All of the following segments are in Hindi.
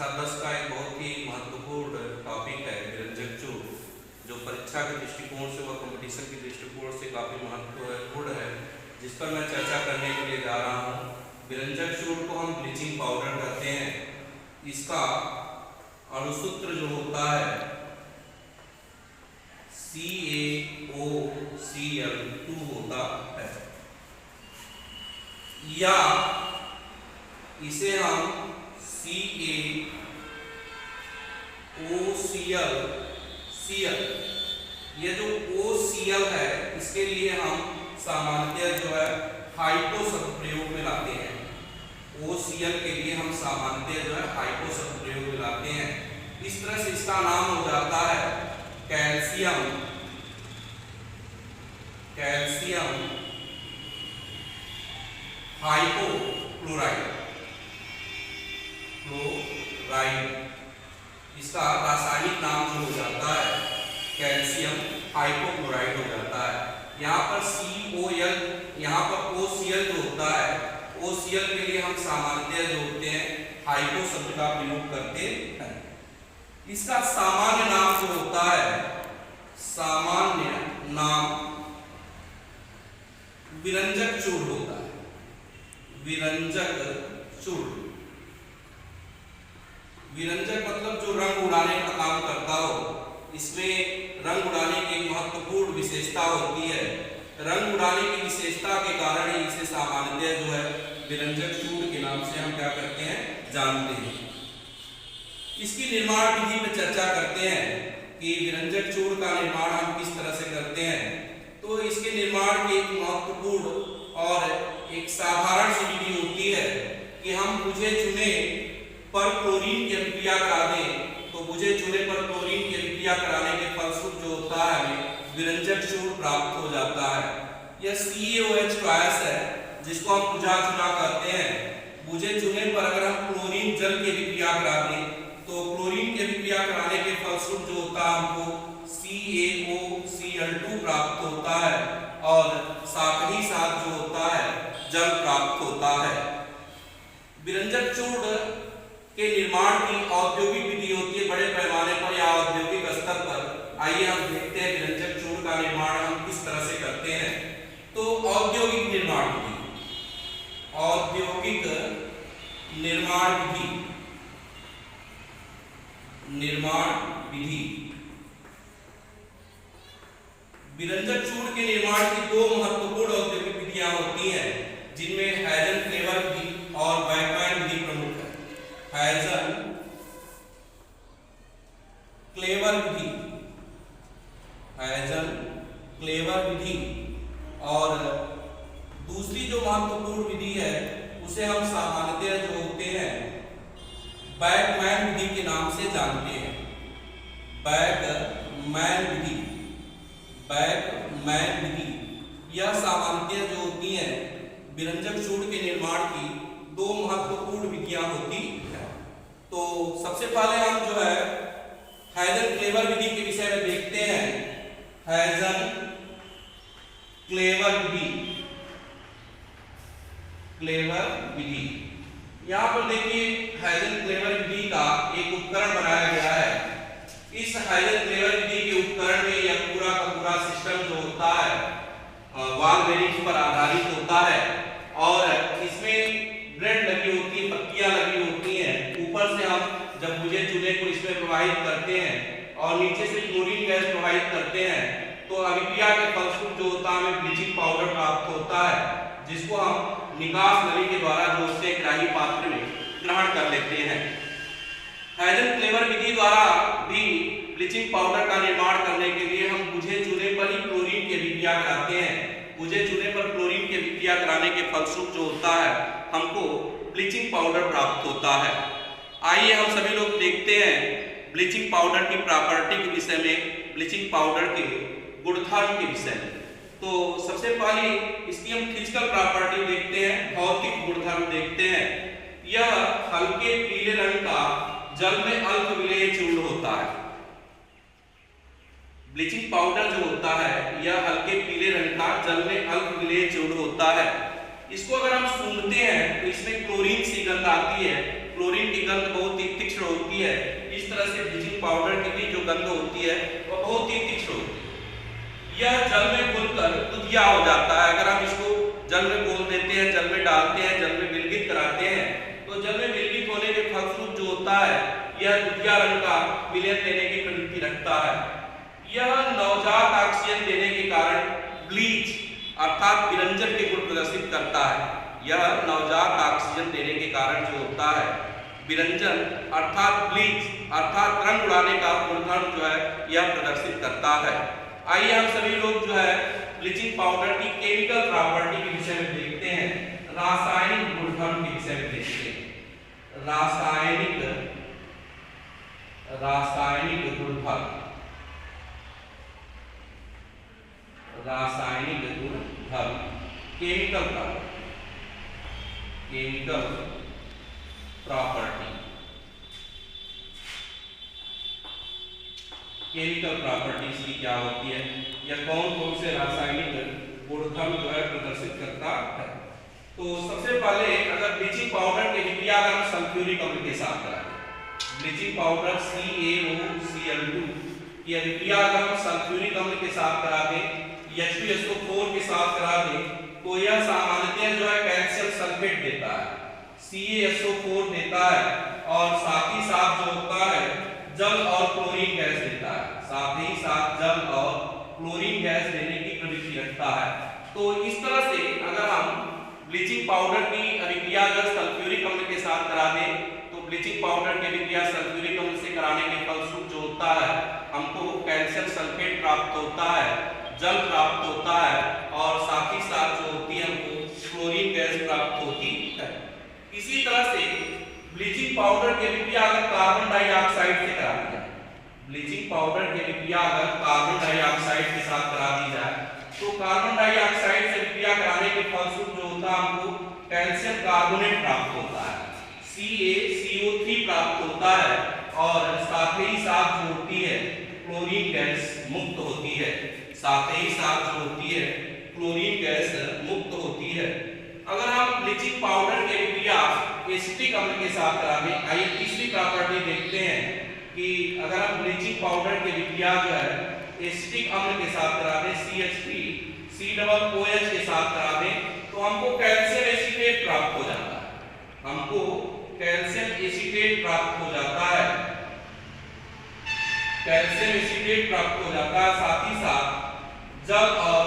कक्षा 10 का एक बहुत ही महत्वपूर्ण टॉपिक है विरंजक चूर्ण, जो परीक्षा के दृष्टिकोण से व कंपटीशन के दृष्टिकोण से काफ़ी महत्वपूर्ण है, जिस पर मैं चर्चा करने के लिए जा रहा हूँ। विरंजक चूर्ण को हम ब्लीचिंग पाउडर कहते हैं। इसका अणुसूत्र जो होता है CaOCl2 होता है, या इसे हम CaOCl ये जो OCl है इसके लिए हम सामान्यतः जो है हाइपो शब्द प्रयोग में लाते हैं। OCl के लिए हम सामान्यतः जो है हाइपो शब्द प्रयोग में लाते हैं। इस तरह से इसका नाम हो जाता है कैल्शियम हाइपोक्लोराइड। इसका रासायनिक नाम जो हो जाता है कैल्शियम हाइपोक्लोराइड हो जाता है। यहाँ पर COL, यहाँ पर OCl जो होता है, OCl के लिए हम सामान्यतः जो होते हैं हाइपो शब्द का प्रयोग करते हैं। इसका सामान्य नाम जो होता है, सामान्य नाम विरंजक चूर्ण होता है। विरंजक चूर्ण, विरंजक मतलब जो रंग उड़ाने का काम करता हो। इसमें रंग उड़ाने की एक महत्वपूर्ण विशेषता होती है। रंग उड़ाने की विशेषता के कारण ही इसे सामान्यतः जो है विरंजक चूर्ण के नाम से हम क्या करते हैं, जानते हैं। इसकी निर्माण विधि पर चर्चा करते हैं कि विरंजक चूर्ण का निर्माण हम किस तरह से करते हैं। तो इसके निर्माण की एक महत्वपूर्ण और एक साधारण सी विधि होती है कि हम बुझे चुने पर क्लोरीन की अभिक्रिया करा दें, तो बुझे चूने पर क्लोरीन की अभिक्रिया कराने के फलस्वरूप जो होता है हमें विरंजक चूर्ण प्राप्त हो जाता है। यह CaOH है जिसको हम बुझा चुना कहते हैं। बुझे चुने पर अगर हम क्लोरीन जल की अभिक्रिया करा दें, तो क्लोरीन की अभिक्रिया कराने के फलस्वरूप जो होता है हमको CaOCl2 प्राप्त होता है और साथ ही साथ जो होता है जल प्राप्त होता है। विरंजक चूर्ण के निर्माण की औद्योगिक विधि होती है बड़े पैमाने पर या औद्योगिक स्तर पर। आइए हम देखते हैं विरंजक चूर्ण का निर्माण हम किस तरह से करते हैं। तो औद्योगिक निर्माण विधि, औद्योगिक निर्माण विधि, विरंजक चूर्ण के निर्माण की दो महत्वपूर्ण औद्योगिक विधियां होती हैं, जिनमें हाइजेनक्लेवर विधि और बैकमैन विधि प्रमुख है। हाइजेनक्लेवर विधि और दूसरी जो महत्वपूर्ण विधि है उसे हम सामान्यतः जो होते हैं बैकमैन विधि के नाम से जानते हैं। बैकमैन विधि यह सामान्यतः जो होती है विरंजक चूर्ण के निर्माण की दो महत्वपूर्ण विधियां होती है। तो सबसे पहले हम जो है हाइजेनक्लेवर विधि के विषय में देखते हैं। हाइजेनक्लेवर विधि, यहाँ पर देखिए हाइजेनक्लेवर विधि का एक उपकरण बनाया गया है। इस हाइजेनक्लेवर विधि के उपकरण में यह पूरा का पूरा सिस्टम जो होता है वॉल बेरिंग्स पर आधारित होता है और इसमें ब्लेड लगी होती है, पत्तियां लगी होती हैं। ऊपर से हम जब बुझे चूने को इसमें प्रवाहित करते हैं और नीचे से क्लोरीन गैस प्रवाहित करते हैं, तो अभिक्रिया के फलस्वरूप जो होता है हमें ब्लीचिंग पाउडर प्राप्त होता है, जिसको हम निकास नली के द्वारा जो उससे ग्राही पात्र में ग्रहण कर लेते हैं। हाइजेनक्लेवर विधि द्वारा भी ब्लीचिंग पाउडर का निर्माण करने के लिए हम बुझे चूने पर ही क्लोरीन की अभिक्रिया कराते हैं। बुझे चूने पर क्लोरीन की अभिक्रिया कराने के फलस्वरूप जो होता है हमको ब्लीचिंग पाउडर प्राप्त होता है। आइए हम सभी लोग देखते हैं ब्लीचिंग पाउडर की प्रॉपर्टी के विषय में, ब्लीचिंग पाउडर के गुणधर्म के विषय में। तो सबसे पहले इसकी हम फिजिकल प्रॉपर्टी देखते हैं, भौतिक गुणधर्म देखते हैं। यह हल्के पीले रंग का जल में अल्प विलेय चूर्ण होता है। ब्लीचिंग पाउडर जो होता है यह हल्के पीले रंग का जल में अल्प विलेय चूर्ण होता है। इसको अगर हम सूंघते हैं तो इसमें क्लोरीन सी गंध आती है। क्लोरीन की गंध बहुत ही तीक्ष्ण होती है। इस तरह से ब्लीचिंग पाउडर की भी जो गंध होती है वह बहुत ही तीक्ष्ण होती है। यह जल में घुलकर दुधिया हो जाता है। अगर हम इसको जल में घोल देते हैं, जल में डालते हैं, जल में विलगित कराते हैं, तो जल में विलगित होने के फलस्वरूप जो होता है यह दुधिया रंग का विलयन देने की प्रवृत्ति रखता है। यह नवजात ऑक्सीजन देने के कारण ब्लीच अर्थात विरंजन के गुण प्रदर्शित करता है। यह नवजात ऑक्सीजन देने के कारण जो होता है विरंजन अर्थात ब्लीच अर्थात रंग उड़ाने का गुणधर्म जो है यह प्रदर्शित करता है। आइए हम सभी लोग जो है ब्लीचिंग पाउडर की केमिकल प्रॉपर्टी के विषय में देखते हैं, रासायनिक गुणधर्म के विषय में देखते हैं। रासायनिक गुणधर्म, रासायनिक गुणधर्म, केमिकल प्रॉपर्टी, केमिकल प्रॉपर्टीज की क्या होती है या कौन कौन से रासायनिक गुणधर्म जो है प्रदर्शित करता है। तो सबसे पहले अगर ब्लीचिंग पाउडर की विक्रिया अगर हम सल्फ्यूरिक अम्ल के साथ कराएं, ब्लीचिंग पाउडर CaOCl2 की विक्रिया अगर हम सल्फ्यूरिक अम्ल के साथ करा दें, H2SO4 के साथ करा दें, तो यह सामान्यतः जो है कैल्शियम सल्फेट देता है, CaSO4 देता है और साथ ही साथ जो होता है जल और क्लोरीन गैस देता है, साथ ही साथ जल और क्लोरीन गैस देने की प्रवृत्ति रखता है। तो इस तरह से अगर हम ब्लीचिंग पाउडर की अभिक्रिया अगर सल्फ्यूरिक अम्ल के साथ करा दें, तो ब्लीचिंग पाउडर की अभिक्रिया सल्फ्यूरिक अम्ल से कराने के फलस्वरूप जो होता है हमको कैल्शियम सल्फेट प्राप्त होता है, जल प्राप्त होता है और साथ ही साथ जो होती है हमको क्लोरीन गैस प्राप्त होती है। इसी तरह से ब्लीचिंग पाउडर की अभिक्रिया अगर कार्बन डाइऑक्साइड से करा दी जाए, ब्लीचिंग पाउडर की अभिक्रिया अगर कार्बन डाइऑक्साइड के साथ करा दी जाए, तो कार्बन डाइऑक्साइड से अभिक्रिया कराने के फलस्वरूप जो होता है हमको कैल्शियम कार्बोनेट प्राप्त होता है, CaCO3 प्राप्त होता है और साथ ही साथ जो होती है क्लोरीन गैस मुक्त होती है, साथ ही साथ जो होती है क्लोरीन गैस मुक्त होती है। अगर हम ब्लीचिंग पाउडर की अभिक्रिया एसिटिक अम्ल के साथ करा दें, आइए तीसरी प्रॉपर्टी देखते हैं कि अगर हम ब्लीचिंग पाउडर की अभिक्रिया जो है एसिटिक अम्ल के साथ करा दें, CH3COOH के साथ करा दें, तो हमको कैल्शियम एसीटेट प्राप्त हो जाता है, हमको कैल्शियम एसीटेट प्राप्त हो जाता है, कैल्शियम एसीटेट प्राप्त हो जाता है, साथ ही साथ जल और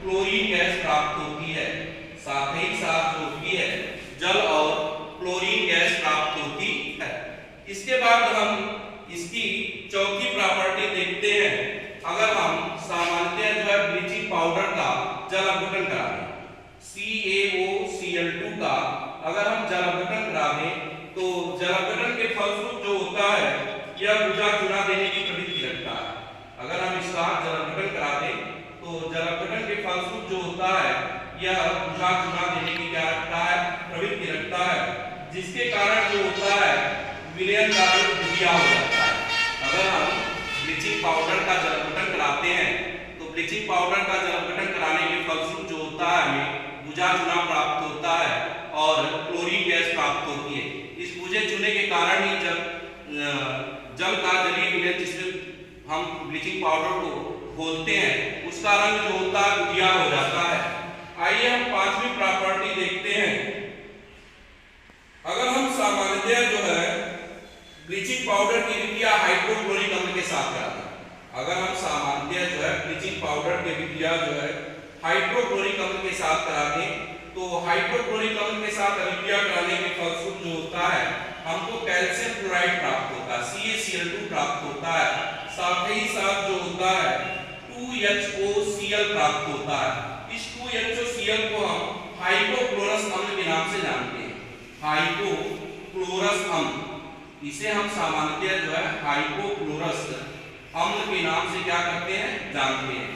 क्लोरीन गैस प्राप्त होती है, साथ ही साथ जो होती है जल और क्लोरीन गैस प्राप्त होती है। इसके बाद हम इसकी चौथी प्रॉपर्टी देखते हैं। अगर हम सामान्यतः जो है ब्लीचिंग पाउडर का जल अपघटन करा दें, CaOCl2 का अगर हम जल अपघटन करा दें, तो जल अपघटन के फलस्वरूप जो होता है यह बुझा चुना देने की प्रवृत्ति रखता है। अगर हम इसका जल अपघटन करा दें, तो जल अपघटन के फलस्वरूप जो होता है यह बुझा चुना देने की क्या रखता है प्रवृत्ति रखता है, जिसके कारण जो होता है विलयन कार्य दुधिया हो जाता है। अगर हम ब्लीचिंग पाउडर का जल अपघटन कराते हैं, तो ब्लीचिंग पाउडर का जल अपघटन कराने के फलस्वरूप जो होता है हमें बुझा चुना प्राप्त होता है और क्लोरीन गैस प्राप्त होती है। इस बुझे चुने के कारण ही जब जल का जलीय विलयन जिसमें हम ब्लीचिंग पाउडर को घोलते हैं उसका रंग जो होता है दुधिया हो जाता है। आइए हम पांचवी प्रॉपर्टी देखते हैं। अगर हम सामान्यतः जो है ब्लीचिंग पाउडर की अभिक्रिया हाइड्रोक्लोरिक अम्ल के साथ कराते हैं, अगर हम सामान्यतः जो है ब्लीचिंग पाउडर की अभिक्रिया जो है हाइड्रोक्लोरिक अम्ल के साथ कराते हैं, तो हाइड्रोक्लोरिक अम्ल के साथ अभिक्रिया कराने के फलस्वरूप जो होता है हमको कैल्शियम क्लोराइड प्राप्त होता है, CaCl2 प्राप्त होता है, साथ ही साथ जो होता है 2HOCl प्राप्त होता है। इस 2HOCl को हम हाइपोक्लोरस अम्ल के नाम से जानते हैं, हाइपोक्लोरस अम्ल, इसे हम सामान्यतः जो है हाइपोक्लोरस अम्ल के नाम से क्या करते हैं जानते हैं।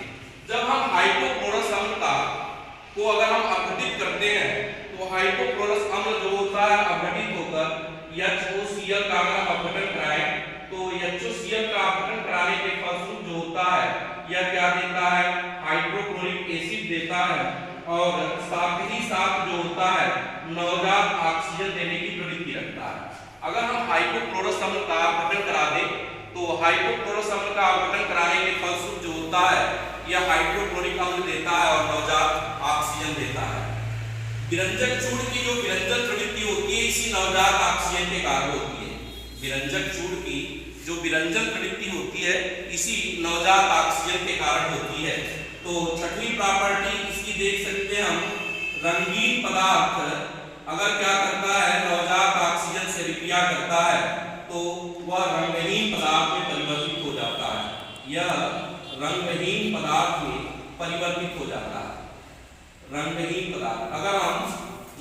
जब हम हाइपोक्लोरस अम्ल का को अगर हम अपघटित करते हैं, तो हाइपोक्लोरस अम्ल जो होता है अपघटित होकर HOCl का अगर हम अपघटन कराएं, तो HOCl का अपघटन कराने के फलस्वरूप जो होता है यह क्या देता है हाइड्रोक्लोरिक एसिड देता है और साथ ही साथ जो होता है नवजात ऑक्सीजन देने की प्रवृत्ति रखता है। अगर हम हाइपोक्लोरस अम्ल का अपघटन करा दें तो हाइपोक्लोरस अम्ल का अपघटन कराने के फलस्वरूप जो होता है यह हाइड्रोक्लोरिक अम्ल देता है और नवजात ऑक्सीजन देता है। विरंजक चूर्ण की जो विरंजन प्रवृत्ति होती है इसी नवजात ऑक्सीजन के कारण होती है। विरंजक चूर्ण की जो विरंजन प्रवृत्ति होती है इसी नवजात ऑक्सीजन के कारण होती है। तो छठवीं प्रॉपर्टी इसकी देख सकते हैं हम, रंगीन पदार्थ अगर क्या करता है नवजात ऑक्सीजन से रिक्रिया करता है तो वह रंगहीन पदार्थ में परिवर्तित हो जाता है। यह रंगहीन पदार्थ में परिवर्तित हो जाता है। रंगहीन पदार्थ अगर हम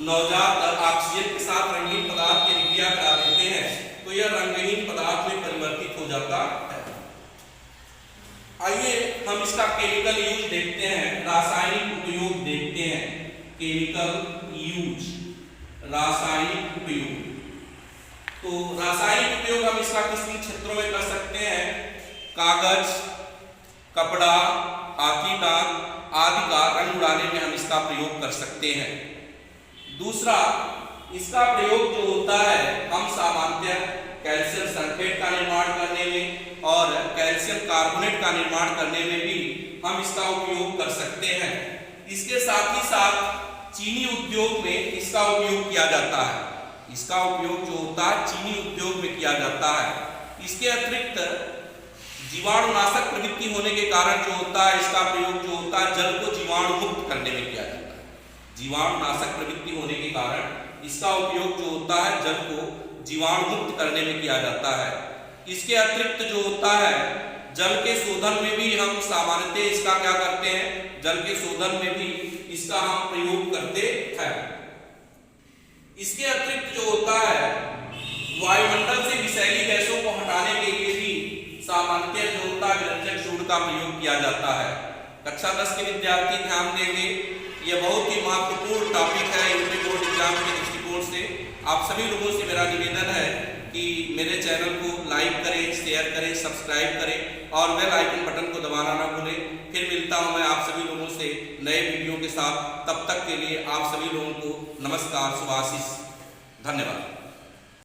नवजात ऑक्सीजन के साथ रंगीन पदार्थ की रिक्रिया करा देते हैं तो यह रंगहीन पदार्थ में परिवर्तित हो जाता है। आइए हम इसका केमिकल यूज देखते हैं, रासायनिक उपयोग देखते हैं। केमिकल यूज, रासायनिक उपयोग। तो रासायनिक उपयोग हम इसका किस किन क्षेत्रों में कर सकते हैं? कागज, कपड़ा, हाथी दांत आदि का रंग उड़ाने में हम इसका प्रयोग कर सकते हैं। दूसरा, इसका प्रयोग जो होता है हम सामान्यतः कैल्शियम सल्फेट का निर्माण करने में और कैल्शियम कार्बोनेट का निर्माण करने में भी हम इसका उपयोग कर सकते हैं। इसके साथ ही साथ चीनी उद्योग में इसका उपयोग किया जाता है। इसका उपयोग जो होता है चीनी उद्योग में किया जाता है। इसके अतिरिक्त जीवाणुनाशक प्रवृत्ति होने के कारण जो होता है इसका प्रयोग जो होता है जल को जीवाणु मुक्त करने में किया जाता है। जीवाणुनाशक प्रवृत्ति होने के कारण इसका उपयोग जो होता है जल को जीवाणु मुक्त करने में किया जाता है। इसके अतिरिक्त जो होता है जल के शोधन में भी हम सामान्यतः इसका क्या करते हैं, जल के शोधन में भी इसका हम प्रयोग करते हैं। इसके अतिरिक्त जो होता है वायुमंडल से विषैली गैसों को हटाने के लिए भी सामान्यतः जो होता है विरंजक चूर्ण का प्रयोग किया जाता है। कक्षा 10 के विद्यार्थी ध्यान देंगे, यह बहुत ही महत्वपूर्ण टॉपिक है यूपी बोर्ड एग्जाम के दृष्टिकोण से। आप सभी लोगों से मेरा निवेदन है कि मेरे चैनल को लाइक करें, शेयर करें, सब्सक्राइब करें और बेल आइकन बटन को दबाना ना भूलें। फिर मिलता हूं मैं आप सभी लोगों से नए वीडियो के साथ। तब तक के लिए आप सभी लोगों को नमस्कार, शुभाशीष, धन्यवाद।